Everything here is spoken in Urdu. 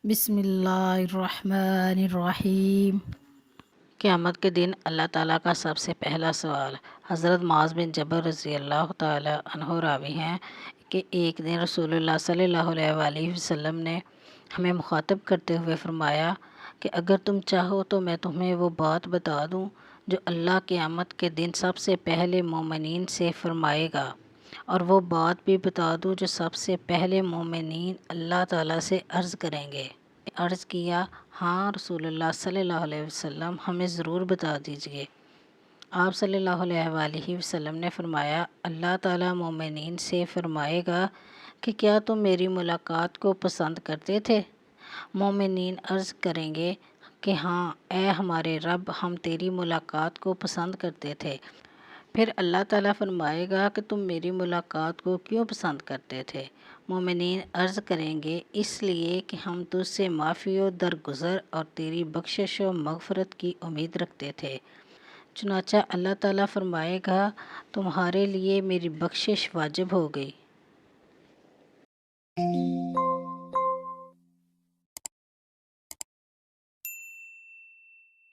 بسم اللہ الرحمن الرحیم۔ قیامت کے دن اللہ تعالیٰ کا سب سے پہلا سوال۔ حضرت معاذ بن جبل رضی اللہ تعالیٰ عنہ راوی ہیں کہ ایک دن رسول اللہ صلی اللہ علیہ وآلہ وسلم نے ہمیں مخاطب کرتے ہوئے فرمایا کہ اگر تم چاہو تو میں تمہیں وہ بات بتا دوں جو اللہ قیامت کے دن سب سے پہلے مومنین سے فرمائے گا، اور وہ بات بھی بتا دوں جو سب سے پہلے مومنین اللہ تعالیٰ سے عرض کریں گے۔ عرض کیا، ہاں رسول اللہ صلی اللہ علیہ وسلم، ہمیں ضرور بتا دیجیے۔ آپ صلی اللہ علیہ وآلہ وسلم نے فرمایا، اللہ تعالیٰ مومنین سے فرمائے گا کہ کیا تم میری ملاقات کو پسند کرتے تھے؟ مومنین عرض کریں گے کہ ہاں اے ہمارے رب، ہم تیری ملاقات کو پسند کرتے تھے۔ پھر اللہ تعالیٰ فرمائے گا کہ تم میری ملاقات کو کیوں پسند کرتے تھے؟ مومنین عرض کریں گے، اس لیے کہ ہم تجھ سے معافی و درگزر اور تیری بخشش و مغفرت کی امید رکھتے تھے۔ چنانچہ اللہ تعالیٰ فرمائے گا، تمہارے لیے میری بخشش واجب ہو گئی۔